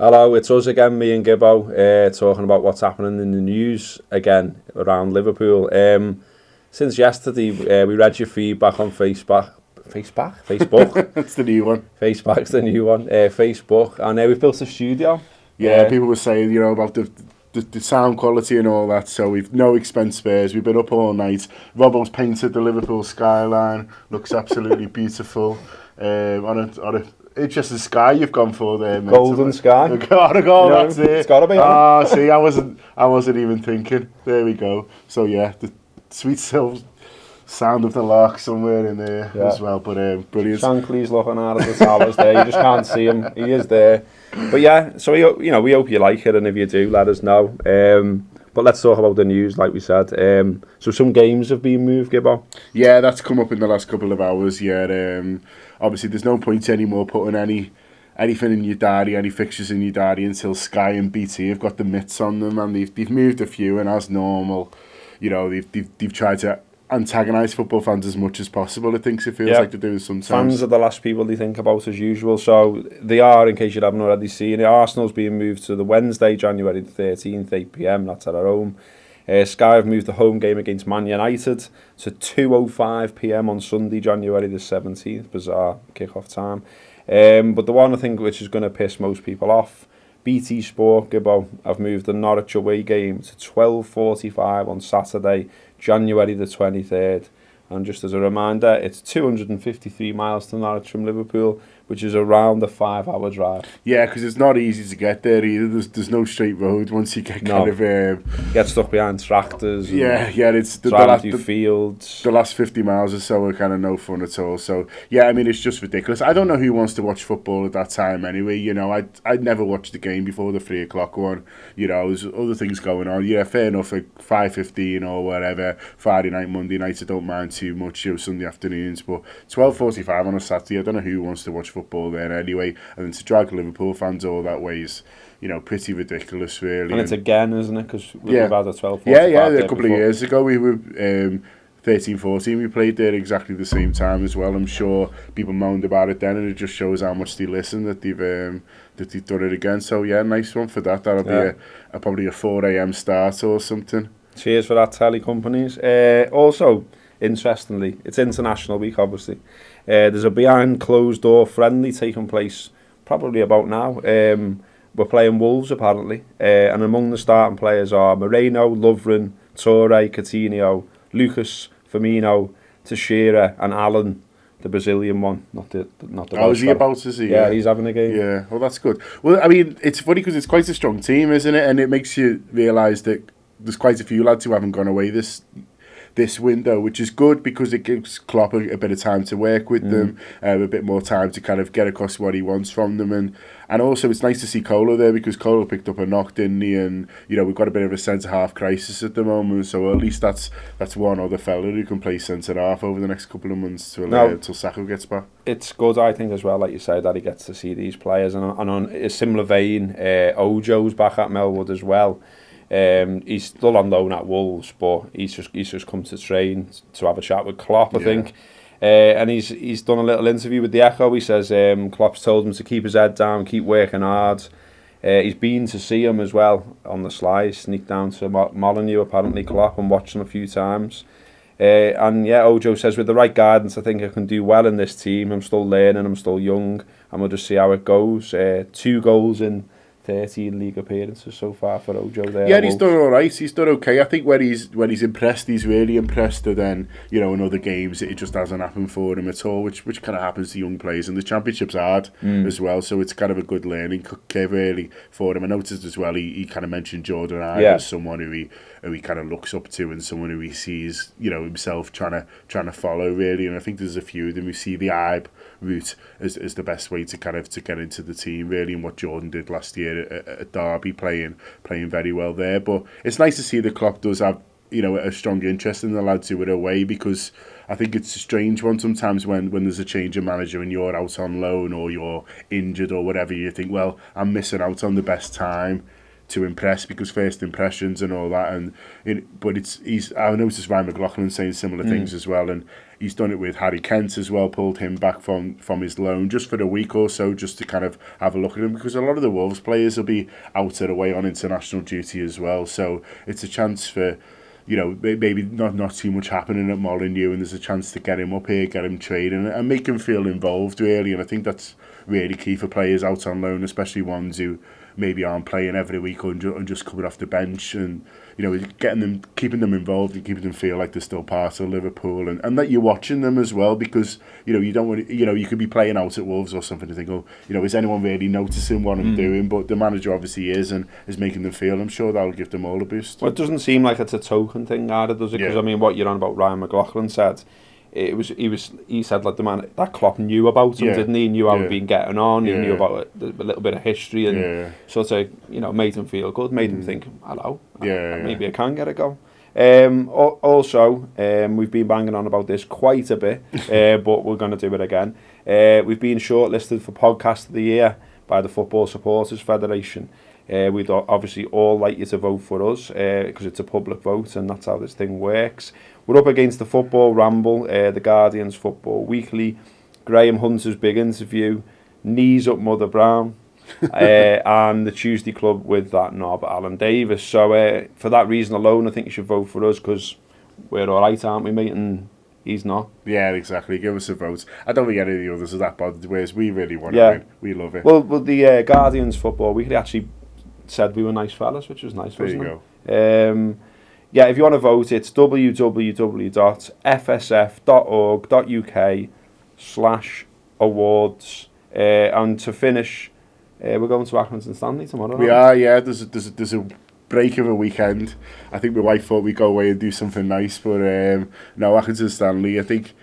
Hello, it's us again, me and Gibbo, talking about what's happening in the news again around Liverpool. Since yesterday, we read your feedback on Facebook. That's the new one. Facebook's the new one. Facebook, and we've built a studio. Yeah, people were saying, about the sound quality and all that, so we've no expense spares. We've been up all night. Robbo's painted the Liverpool skyline. Looks absolutely beautiful. On a interesting sky you've gone for there, mate. Golden sky. That's it. It's got to be. See, I wasn't even thinking. There we go. So yeah, the sweet sound of the lark somewhere in there as well. But brilliant. Shankly's looking out of the towers there. You just can't see him. He is there. But yeah, so we hope you like it, and if you do, let us know. But let's talk about the news, like we said. So some games have been moved, Gibbo. Yeah, that's come up in the last couple of hours. Yeah, obviously there's no point anymore putting anything in your diary, any fixtures in your diary until Sky and BT have got the mitts on them, and they've moved a few. And as normal, they've tried to antagonise football fans as much as possible. It feels like they're doing sometimes. Fans are the last people they think about as usual. So they are, in case you haven't already seen it, Arsenal's being moved to the Wednesday, January the 13th, 8 p.m. That's at our home. Sky have moved the home game against Man United to 2:05 p.m. on Sunday, January the 17th. Bizarre kick-off time. But the one I think which is going to piss most people off, BT Sport, Gibbo, have moved the Norwich away game to 12:45 on Saturday, January the 23rd. And just as a reminder, it's 253 miles to Norwich from Liverpool, which is around a 5-hour drive. Yeah, because it's not easy to get there either. There's no straight road once you get get stuck behind tractors. It's the fields. The last 50 miles or so are kind of no fun at all. So yeah, I mean, it's just ridiculous. I don't know who wants to watch football at that time anyway. I'd never watched the game before the 3 o'clock one. There's other things going on. Yeah, fair enough. Like 5:15 or whatever, Friday night, Monday nights, I don't mind too much. Sunday afternoons, but 12:45 on a Saturday, I don't know who wants to watch football then anyway, and then to drag Liverpool fans all that way is pretty ridiculous, really. And it's again, isn't it? Because we've had a 12:45. Yeah, a couple of years ago we were 13-14, we played there exactly the same time as well. I'm sure people moaned about it then, and it just shows how much they listen that they've done it again. So yeah, nice one for that. That'll be probably a 4 a.m. start or something. Cheers for that, telly companies. Also, interestingly, it's International Week, obviously. There's a behind closed door friendly taking place probably about now. We're playing Wolves apparently, and among the starting players are Moreno, Lovren, Torre, Coutinho, Lucas, Firmino, Teixeira, and Allen, the Brazilian one, not the. Oh, is he about to see? Yeah, he's having a game. Yeah, well, that's good. Well, I mean, it's funny because it's quite a strong team, isn't it? And it makes you realise that there's quite a few lads who haven't gone away this window, which is good because it gives Klopp a bit of time to work with them, a bit more time to kind of get across what he wants from them, and also it's nice to see Colo there because Colo picked up a knock, didn't he? And we've got a bit of a centre half crisis at the moment, so at least that's one other fella who can play centre half over the next couple of months till Saka gets back. It's good, I think, as well, like you say, that he gets to see these players, and on a similar vein, Ojo's back at Melwood as well. He's still on loan at Wolves, but he's just come to train to have a chat with Klopp, I think. And he's done a little interview with the Echo. He says Klopp's told him to keep his head down, keep working hard. He's been to see him as well on the sly, sneaked down to Molyneux, apparently, Klopp, and watched him a few times. And yeah, Ojo says, with the right guidance, I think I can do well in this team. I'm still learning, I'm still young, and we'll just see how it goes. 2 goals in 13 league appearances so far for Ojo there. Yeah, he's done all right. He's done okay. I think when he's impressed, he's really impressed. And then in other games, it just hasn't happened for him at all, which kind of happens to young players. And the Championship's hard as well, so it's kind of a good learning curve really for him. I noticed as well he kind of mentioned Jordan Ibe as someone who he kind of looks up to and someone who he sees himself trying to follow really. And I think there's a few of them who see the Ibe route as the best way to get into the team really, and what Jordan did last year at Derby, playing very well there. But it's nice to see that Klopp does have a strong interest in the lads who are away, because I think it's a strange one sometimes when there's a change of manager and you're out on loan or you're injured or whatever. You think, well, I'm missing out on the best time to impress, because first impressions and all that. But I noticed Ryan McLaughlin saying similar things as well, and he's done it with Harry Kent as well, pulled him back from his loan just for a week or so, just to kind of have a look at him, because a lot of the Wolves players will be out or away on international duty as well. So it's a chance for, maybe not too much happening at Molineux, and there's a chance to get him up here, get him training, and make him feel involved, really. And I think that's really key for players out on loan, especially ones who maybe aren't playing every week or just coming off the bench, and keeping them involved and keeping them feel like they're still part of Liverpool, and that you're watching them as well, because you don't want you could be playing out at Wolves or something and think, is anyone really noticing what I'm doing? But the manager obviously is, and is making them feel. I'm sure that'll give them all a boost. Well, it doesn't seem like it's a token thing either, does it? Because what you're on about, Ryan McLaughlin said, he said like the man that Klopp knew about him, didn't he? He knew how he'd been getting on. He knew about a little bit of history, and sort of made him feel good, made him think, hello, maybe I can get a go. Also, we've been banging on about this quite a bit, but we're going to do it again. We've been shortlisted for Podcast of the Year by the Football Supporters Federation. We'd obviously all like you to vote for us, because it's a public vote, and that's how this thing works. We're up against the Football Ramble, the Guardian's Football Weekly, Graham Hunter's Big Interview, Knees Up Mother Brown, and the Tuesday Club with that knob Alan Davis. So for that reason alone, I think you should vote for us, because we're all right, aren't we, mate? And he's not. Yeah, exactly. Give us a vote. I don't think any of the others are that bothered, whereas we really want to win. We love it. Well, the Guardian's Football Weekly actually said we were nice fellas, which was nice, wasn't it? There you go. If you want to vote, it's www.fsf.org.uk/awards. And to finish, we're going to Accrington Stanley tomorrow. We are, yeah. There's a break of a weekend. I think my wife thought we'd go away and do something nice, but no, Accrington Stanley. I think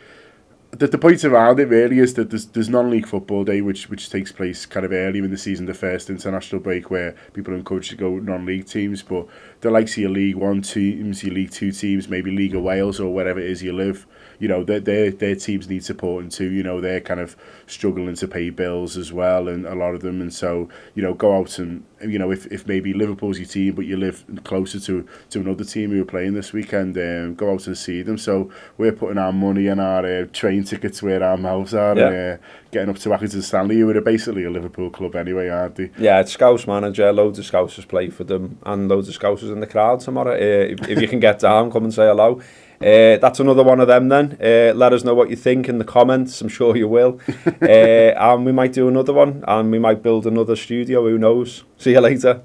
the point around it really is that there's non-league football day, which takes place kind of early in the season, the first international break, where people are encouraged to go non-league teams. But the likes of your League 1 teams, your League 2 teams, maybe League of Wales or wherever it is you live, their teams need supporting too. They're kind of struggling to pay bills as well, and a lot of them. And so, go out and, if maybe Liverpool's your team, but you live closer to another team who are playing this weekend, go out and see them. So we're putting our money and our train tickets where our mouths are, and getting up to Accrington Stanley, who are basically a Liverpool club anyway, aren't they? Yeah, it's Scouse manager, loads of Scousers play for them, and loads of Scousers in the crowd tomorrow. If you can get down, come and say hello. That's another one of them then. Let us know what you think in the comments. I'm sure you will. And we might do another one, and we might build another studio. Who knows? See you later.